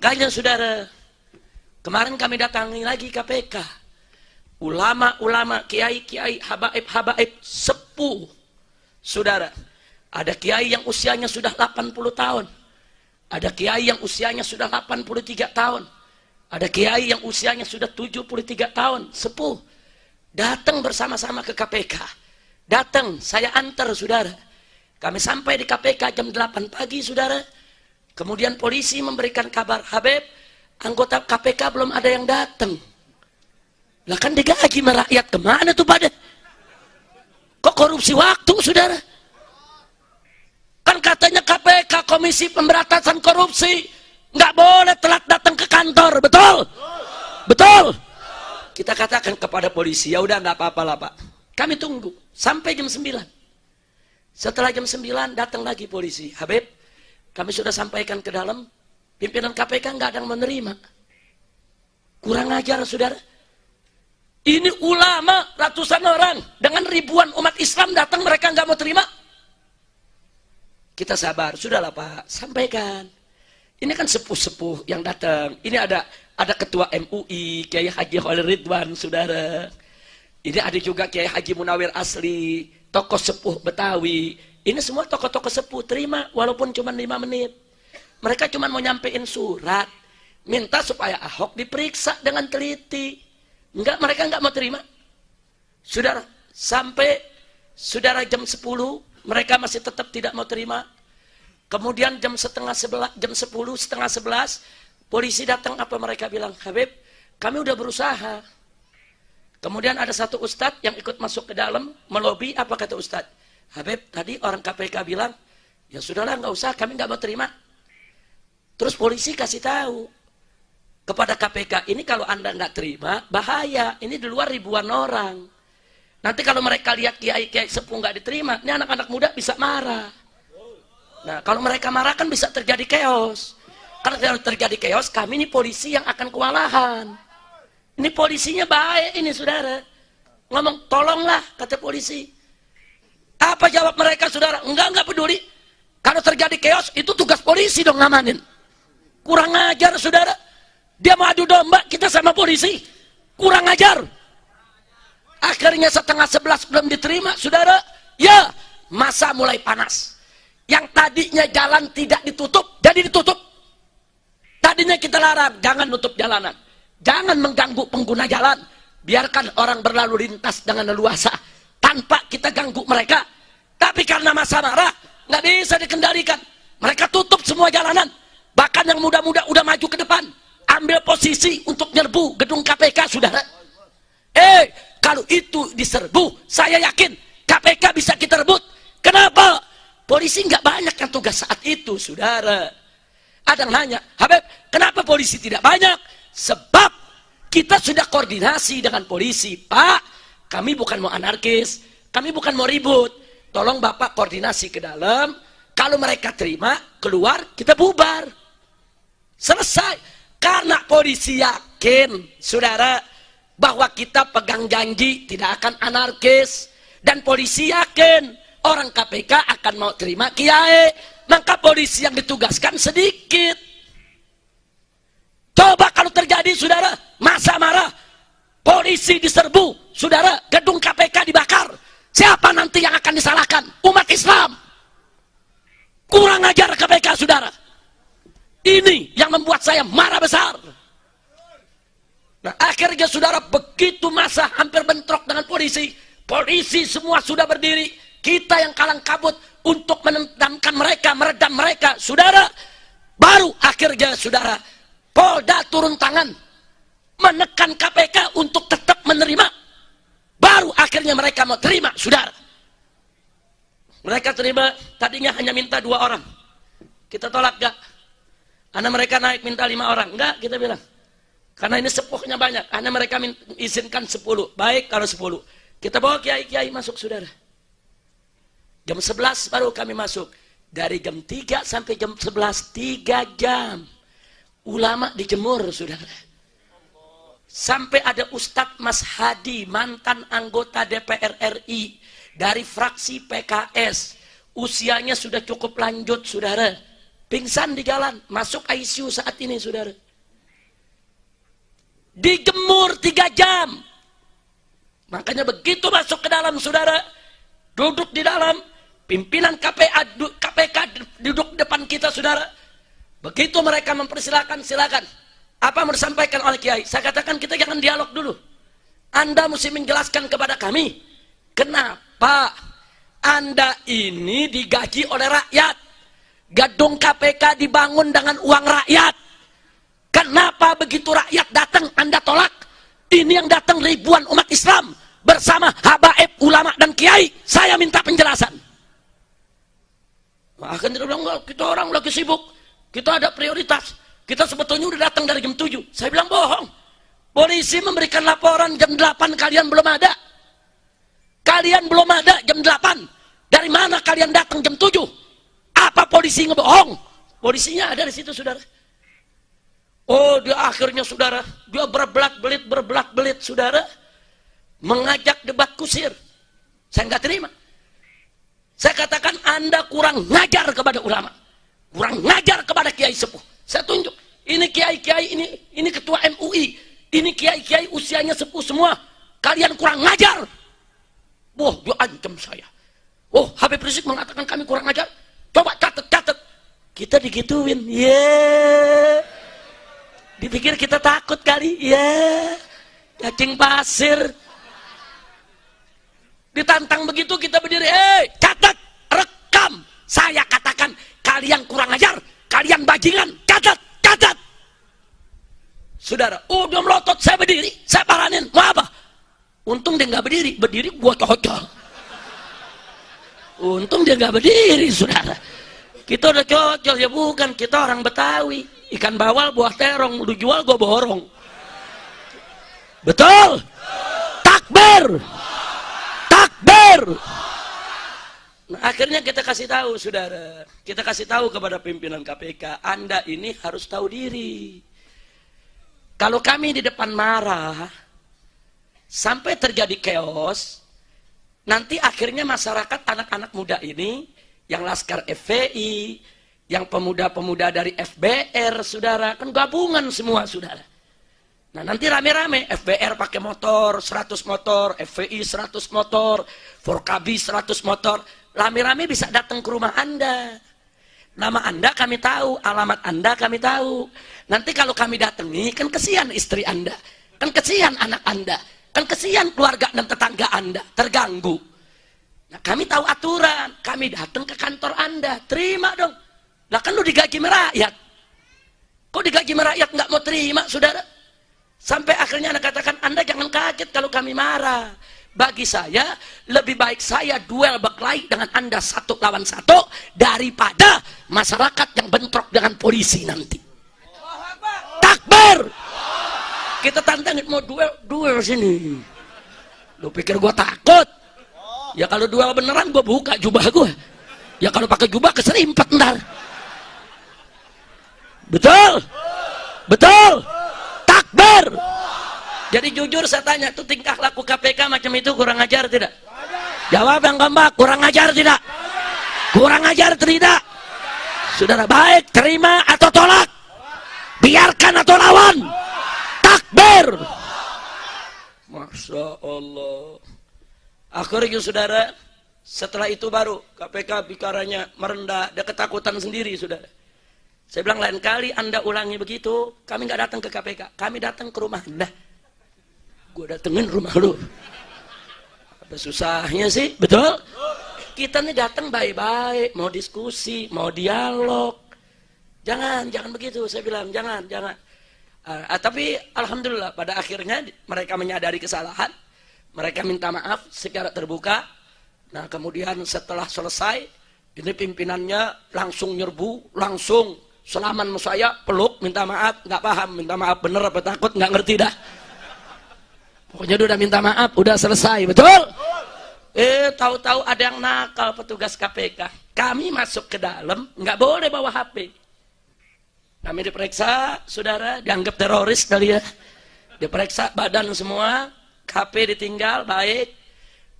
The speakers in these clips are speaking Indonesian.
Makanya saudara, kemarin kami datangi lagi KPK. Ulama-ulama, kiai-kiai, habaib-habaib, sepuh. Saudara, ada kiai yang usianya sudah 80 tahun. Ada kiai yang usianya sudah 83 tahun. Ada kiai yang usianya sudah 73 tahun. Sepuh. Datang bersama-sama ke KPK. Datang, saya antar saudara. Kami sampai di KPK jam 8 pagi saudara. Kemudian polisi memberikan kabar, Habib, anggota KPK belum ada yang datang. Lah kan digaji sama rakyat, kemana tuh pada? Kok korupsi waktu saudara? Kan katanya KPK, Komisi Pemberantasan Korupsi, nggak boleh telat datang ke kantor, betul? Betul? Kita katakan kepada polisi, ya udah nggak apa-apa lah Pak. Kami tunggu sampai jam 9. Setelah jam 9 datang lagi polisi, Habib, kami sudah sampaikan ke dalam, pimpinan KPK nggak ada yang menerima. Kurang ajar saudara. Ini ulama ratusan orang dengan ribuan umat Islam datang, mereka nggak mau terima. Kita sabar, sudahlah Pak, sampaikan. Ini kan sepuh-sepuh yang datang. Ini ada ketua MUI, Kiai Haji Khalil Ridwan, saudara. Ini ada juga Kiai Haji Munawir Asli, tokoh sepuh Betawi. Ini semua tokoh-tokoh sepuh, terima walaupun cuma 5 menit. Mereka cuma mau nyampein surat, minta supaya Ahok diperiksa dengan teliti. Enggak, mereka enggak mau terima. Saudara, sampai saudara jam 10, mereka masih tetap tidak mau terima. Kemudian jam 10, setengah 11, polisi datang, apa mereka bilang? Habib, kami udah berusaha. Kemudian ada satu ustadz yang ikut masuk ke dalam, melobi, apa kata ustadz? Habib, tadi orang KPK bilang, ya sudahlah nggak usah, kami nggak mau terima. Terus polisi kasih tahu kepada KPK, ini kalau anda nggak terima, bahaya. Ini di luar ribuan orang. Nanti kalau mereka lihat kiai-kiai sepuh nggak diterima, ini anak-anak muda bisa marah. Nah, kalau mereka marah kan bisa terjadi chaos. Kalau terjadi chaos, kami ini polisi yang akan kewalahan. Ini polisinya baik ini saudara. Ngomong, tolonglah, kata polisi. Apa jawab mereka saudara? Enggak peduli. Kalau terjadi chaos, itu tugas polisi dong ngamanin. Kurang ajar saudara. Dia mau adu domba, kita sama polisi. Kurang ajar. Akhirnya setengah 11 belum diterima saudara. Ya, masa mulai panas. Yang tadinya jalan tidak ditutup, jadi ditutup. Tadinya kita larang, jangan nutup jalanan. Jangan mengganggu pengguna jalan. Biarkan orang berlalu lintas dengan leluasa. Tanpa kita ganggu mereka. Tapi karena masa marah, nggak bisa dikendalikan. Mereka tutup semua jalanan. Bahkan yang muda-muda udah maju ke depan. Ambil posisi untuk nyerbu gedung KPK, saudara. Kalau itu diserbu, saya yakin KPK bisa kita rebut. Kenapa? Polisi nggak banyak yang tugas saat itu, saudara. Ada yang nanya, Habib, kenapa polisi tidak banyak? Sebab kita sudah koordinasi dengan polisi. Pak, kami bukan mau anarkis, kami bukan mau ribut. Tolong Bapak koordinasi ke dalam. Kalau mereka terima, keluar, kita bubar. Selesai. Karena polisi yakin, saudara, bahwa kita pegang janji tidak akan anarkis. Dan polisi yakin, orang KPK akan mau terima kiai. Maka polisi yang ditugaskan sedikit. Coba kalau terjadi, saudara, masa marah, polisi diserbu, saudara, gedung KPK dibakar. Siapa nanti yang akan disalahkan? Umat Islam. Kurang ajar KPK, saudara. Ini yang membuat saya marah besar. Nah, akhirnya saudara, begitu masa hampir bentrok dengan polisi, polisi semua sudah berdiri, kita yang kalang kabut untuk menentamkan mereka, meredam mereka, saudara. Baru akhirnya saudara, Polda turun tangan, menekan KPK untuk tetap menerima. Baru akhirnya mereka mau terima, saudara. Mereka terima, tadinya hanya minta 2 orang. Kita tolak, enggak. Karena mereka naik minta 5 orang. Enggak, kita bilang. Karena ini sepuhnya banyak. Karena mereka izinkan 10. Baik kalau 10. Kita bawa kiai-kiai masuk, saudara. Jam 11 baru kami masuk. Dari jam 3 sampai jam 11, 3 jam. Ulama dijemur, saudara. Sampai ada Ustadz Mas Hadi, mantan anggota DPR RI dari fraksi PKS. Usianya sudah cukup lanjut, saudara. pingsan di jalan, masuk ICU saat ini, saudara. Dijemur 3 jam. Makanya begitu masuk ke dalam, saudara, duduk di dalam, pimpinan KPK duduk depan kita, saudara. Begitu mereka mempersilakan, silakan. Apa yang disampaikan oleh Kiai? Saya katakan kita jangan dialog dulu. Anda mesti menjelaskan kepada kami, kenapa Anda ini digaji oleh rakyat? Gedung KPK dibangun dengan uang rakyat. Kenapa begitu rakyat datang Anda tolak? Ini yang datang ribuan umat Islam bersama habaib, ulama dan kiai. Saya minta penjelasan. Akan dia bilang, kita orang lagi sibuk, kita ada prioritas, kita sebetulnya udah datang dari jam 7. Saya bilang bohong. Polisi memberikan laporan jam 8, kalian belum ada. Kalian belum ada jam 8. Dari mana kalian datang jam 7? Apa polisi ngebohong? Polisinya ada di situ, saudara. Oh, dia akhirnya, saudara, dia berbelat-belit, saudara, mengajak debat kusir. Saya nggak terima. Saya katakan Anda kurang ngajar kepada ulama, kurang ngajar kepada kiai sepuh. Saya tunjuk, ini kiai-kiai, ini ketua MUI, ini kiai-kiai usianya sepuh semua. Kalian kurang ngajar. Wah, dia ancam saya. Oh, Habib Rizik mengatakan kami kurang ngajar. Coba catat. Kita digituin. Dipikir kita takut kali. Cacing pasir. Ditantang begitu kita berdiri. Catat, rekam. Saya katakan kalian kurang ajar, kalian bajingan. Catat. Saudara, dia melotot, saya berdiri, saya paranin. Mau apa? Untung dia nggak berdiri gua cocok. Untung dia nggak berdiri, saudara. Kita udah cocok, ya bukan, kita orang Betawi. Ikan bawal, buah terong, lu jual gua borong. Betul? Takbir. Nah, akhirnya kita kasih tahu, saudara. Kita kasih tahu kepada pimpinan KPK, Anda ini harus tahu diri. Kalau kami di depan marah, sampai terjadi chaos, nanti akhirnya masyarakat, anak-anak muda ini, yang Laskar FPI, yang pemuda-pemuda dari FBR, saudara, kan gabungan semua, saudara. Nah, nanti rame-rame, FBR pakai motor, 100 motor, FPI 100 motor, Forkabi 100 motor, rame-rame bisa datang ke rumah Anda. Nama Anda kami tahu, alamat Anda kami tahu. Nanti kalau kami datangi, kan kesian istri Anda, kan kesian anak Anda, kan kesian keluarga dan tetangga Anda, terganggu. Nah, kami tahu aturan, kami datang ke kantor Anda, terima dong. Lah kan lu digaji merakyat. Kok digaji merakyat nggak mau terima, saudara? Sampai akhirnya Anda katakan, Anda jangan kaget kalau kami marah. Bagi saya, lebih baik saya duel berkelahi dengan Anda 1 lawan 1 daripada masyarakat yang bentrok dengan polisi nanti. Takbir! Kita tantangin, mau duel sini. Lu pikir gua takut? Ya kalau duel beneran gua buka jubah gua. Ya kalau pakai jubah keserimpet ntar. Betul? Takbir! Jadi jujur saya tanya, tuh tingkah laku KPK macam itu kurang ajar tidak? Jawab yang gampang, kurang ajar tidak? Kurang ajar tidak? Saudara, baik, terima atau tolak? Biarkan atau lawan? Takbir! Masya Allah. Akhirnya saudara, setelah itu baru KPK bicaranya merendah, dia ketakutan sendiri, saudara. Saya bilang, lain kali Anda ulangi begitu, kami nggak datang ke KPK, kami datang ke rumah Anda. Gue datengin rumah lu. Apa susahnya sih? Betul? Kita nih datang baik-baik, mau diskusi, mau dialog. Jangan begitu, saya bilang, jangan. Tapi alhamdulillah pada akhirnya mereka menyadari kesalahan, mereka minta maaf secara terbuka. Nah, kemudian setelah selesai, ini pimpinannya langsung nyerbu, langsung salaman sama saya, peluk, minta maaf, nggak paham, minta maaf bener apa takut, nggak ngerti dah. Pokoknya dia udah minta maaf, udah selesai, betul? Tahu-tahu ada yang nakal petugas KPK. Kami masuk ke dalam, nggak boleh bawa HP. Kami diperiksa, saudara, dianggap teroris kali ya. Diperiksa badan semua, HP ditinggal, baik.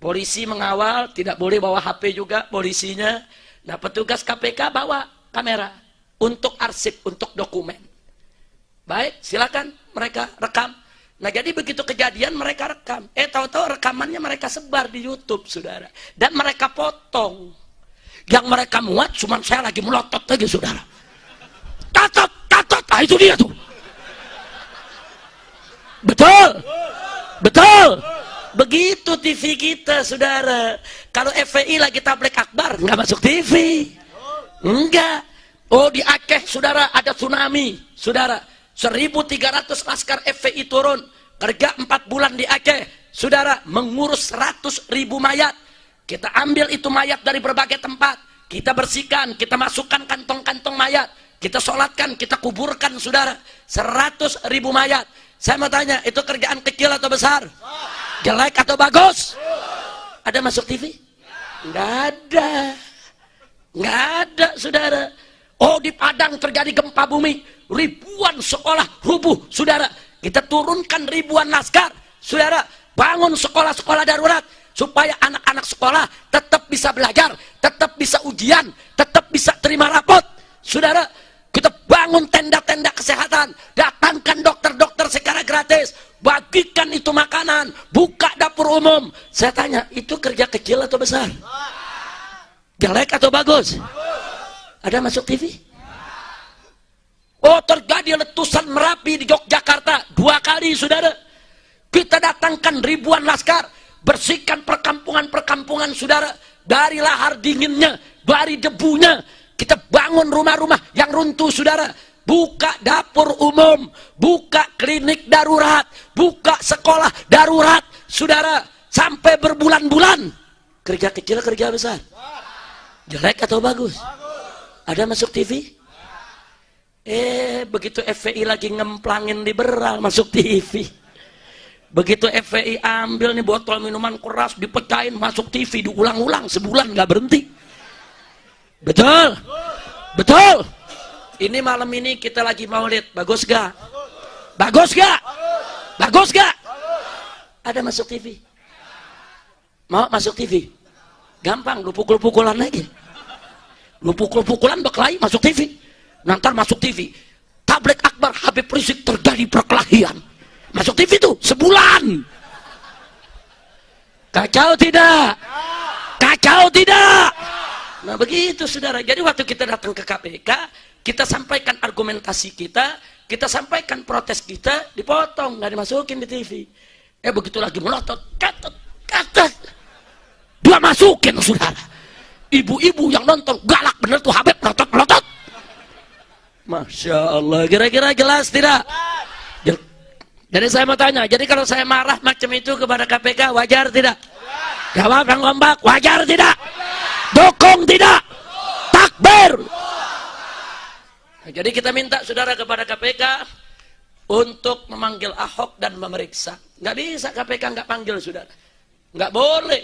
Polisi mengawal, tidak boleh bawa HP juga polisinya. Nah, petugas KPK bawa kamera. untuk arsip, untuk dokumen. Baik, silakan mereka rekam. Nah, jadi begitu kejadian mereka rekam. Tahu-tahu rekamannya mereka sebar di YouTube, saudara. Dan mereka potong. Yang mereka muat cuma saya lagi melotot lagi, saudara. Tatot, ah itu dia tuh. Betul, betul. Begitu TV kita, saudara. Kalau FPI lagi tablik akbar, nggak masuk TV. Enggak. Oh, di Aceh, saudara, ada tsunami, saudara. 1.300 laskar FPI turun. Kerja 4 bulan di Aceh, saudara, mengurus 100.000 mayat. Kita ambil itu mayat dari berbagai tempat. Kita bersihkan, kita masukkan kantong-kantong mayat. Kita sholatkan, kita kuburkan, saudara. 100.000 mayat. Saya mau tanya, itu kerjaan kecil atau besar? Jelek atau bagus? Ada masuk TV? Nggak ada. Nggak ada, saudara. Oh, di Padang terjadi gempa bumi. Ribuan sekolah rubuh, saudara. Kita turunkan ribuan laskar, saudara. Bangun sekolah-sekolah darurat. Supaya anak-anak sekolah tetap bisa belajar, tetap bisa ujian, tetap bisa terima rapot. Saudara, kita bangun tenda-tenda kesehatan. Datangkan dokter-dokter secara gratis. Bagikan itu makanan. Buka dapur umum. Saya tanya, itu kerja kecil atau besar? Jelek atau bagus? Ada masuk TV? Oh, terjadi letusan Merapi di Yogyakarta 2 kali, saudara. Kita datangkan ribuan laskar. Bersihkan perkampungan-perkampungan, saudara. Dari lahar dinginnya, dari debunya. Kita bangun rumah-rumah yang runtuh, saudara. Buka dapur umum. Buka klinik darurat. Buka sekolah darurat, saudara. Sampai berbulan-bulan. Kerja kecil, kerja besar? Jelek atau bagus? Ada masuk TV? Begitu FPI lagi ngemplangin liberal, masuk TV. Begitu FPI ambil nih botol minuman keras, dipecahin, masuk TV, diulang-ulang, sebulan nggak berhenti. Betul? Betul? Ini malam ini kita lagi maulid, bagus gak? Bagus gak? Bagus gak? Ada masuk TV? Mau masuk TV? Gampang, lu pukul-pukulan lagi. Lu pukul-pukulan berkelahi, masuk TV. Nanti masuk TV. Tablik akbar Habib Rizik terjadi perkelahian. Masuk TV tuh sebulan. Kacau tidak? Kacau tidak? Nah begitu, saudara. Jadi waktu kita datang ke KPK, kita sampaikan argumentasi kita sampaikan protes kita, dipotong, nggak dimasukin di TV. Begitu lagi melotot, katet, dia masukin, saudara. Ibu-ibu yang nonton galak bener tuh, Habib melotot. Masya Allah, kira-kira jelas tidak? Jadi saya mau tanya, jadi kalau saya marah macam itu kepada KPK, wajar tidak? Jawab yang kompak, wajar tidak? Dukung tidak? Takbir! Nah, jadi kita minta saudara kepada KPK untuk memanggil Ahok dan memeriksa. Nggak bisa KPK nggak panggil, saudara. Nggak boleh.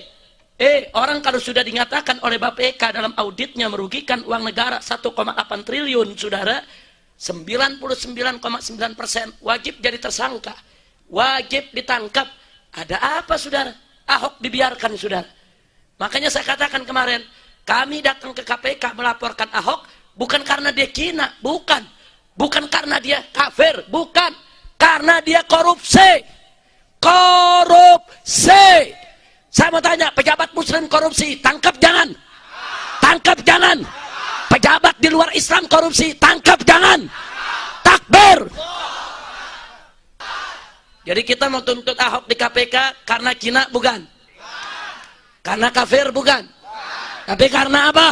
Orang kalau sudah dinyatakan oleh BPK dalam auditnya merugikan uang negara 1,8 triliun, saudara, 99,9% wajib jadi tersangka, wajib ditangkap. Ada apa, saudara? Ahok dibiarkan, saudara. Makanya saya katakan kemarin, kami datang ke KPK melaporkan Ahok bukan karena dia Cina, bukan karena dia kafir, bukan karena dia korupsi. Saya mau tanya, pejabat muslim korupsi, tangkap jangan? Tangkap jangan? Pejabat di luar Islam korupsi, tangkap jangan? Takbir! Jadi kita mau tuntut Ahok di KPK karena Cina, bukan? Karena kafir, bukan? Tapi karena apa?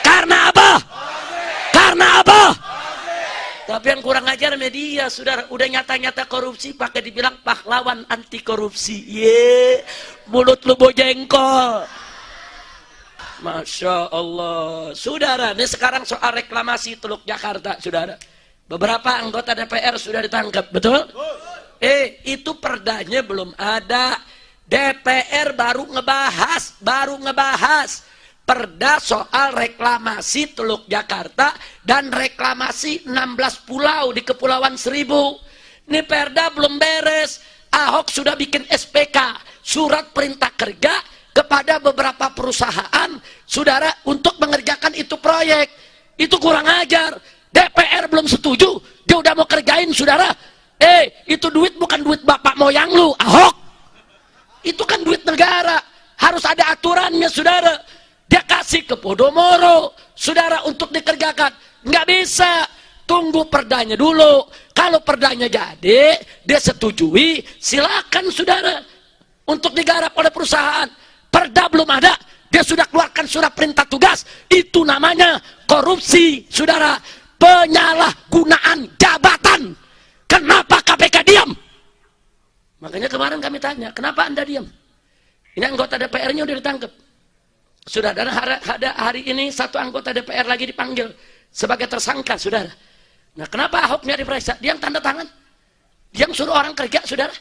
Karena apa? Karena apa? Tapi yang kurang ajar media, saudara. Udah nyata-nyata korupsi, pakai dibilang pahlawan anti korupsi. Mulut lu bojengkol. Masya Allah. Saudara, ini sekarang soal reklamasi Teluk Jakarta, saudara. Beberapa anggota DPR sudah ditangkap, betul? Itu perdanya belum ada. DPR baru ngebahas perda soal reklamasi Teluk Jakarta dan reklamasi 16 pulau di Kepulauan Seribu. Ini perda belum beres. Ahok sudah bikin SPK, surat perintah kerja kepada beberapa perusahaan, saudara, untuk mengerjakan itu proyek. Itu kurang ajar. DPR belum setuju, dia udah mau kerjain, saudara. Itu duit bukan duit bapak moyang lu, Ahok. Itu kan duit negara. Harus ada aturannya, saudara. Dia kasih ke Podomoro, saudara, untuk dikerjakan. Nggak bisa. Tunggu perdanya dulu. Kalau perdanya jadi, dia setujui, silakan, saudara, untuk digarap oleh perusahaan. Perda belum ada, dia sudah keluarkan surat perintah tugas. Itu namanya korupsi, saudara. Penyalahgunaan jabatan. Kenapa KPK diam? Makanya kemarin kami tanya, kenapa Anda diam? Ini anggota DPR-nya udah ditangkap. Sudah, dan hari ini satu anggota DPR lagi dipanggil sebagai tersangka, saudara. Nah, kenapa Ahok nggak diperiksa? Dia yang tanda tangan. Dia yang suruh orang kerja, saudara.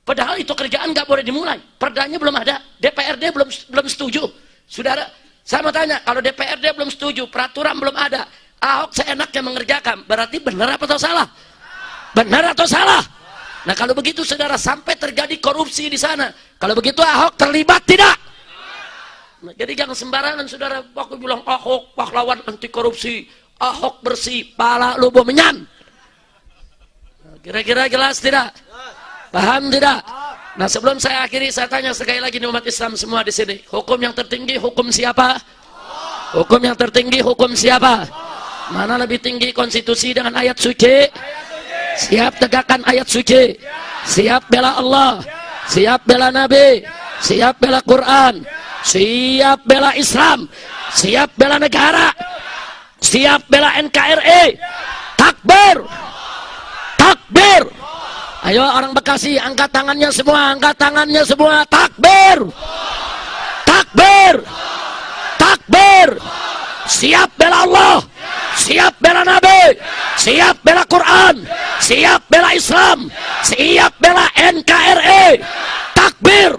Padahal itu kerjaan nggak boleh dimulai. Perdanya belum ada. DPRD belum setuju. Saudara, saya mau tanya, kalau DPRD belum setuju, peraturan belum ada, Ahok seenaknya mengerjakan, berarti benar atau salah? Benar atau salah? Nah, kalau begitu, saudara, sampai terjadi korupsi di sana. Kalau begitu Ahok terlibat tidak? Nah, jadi jangan sembarangan, saudara. Aku bilang Ahok pahlawan anti korupsi, Ahok bersih, pala lu menyan. Nah, kira-kira jelas tidak? Paham tidak? Nah, sebelum saya akhiri, saya tanya sekali lagi nih umat Islam semua di sini. Hukum yang tertinggi, hukum siapa? Hukum yang tertinggi, hukum siapa? Mana lebih tinggi, konstitusi dengan ayat suci? Siap tegakkan ayat suci. Siap bela Allah. Siap bela Nabi. Siap bela Quran. Siap bela Islam. Siap bela negara. Siap bela NKRI. Takbir. Takbir. Ayo orang Bekasi, angkat tangannya semua. Angkat tangannya semua. Takbir. Takbir. Takbir. Siap bela Allah. Siap bela Nabi, siap bela Quran, siap bela Islam, siap bela NKRI. Takbir.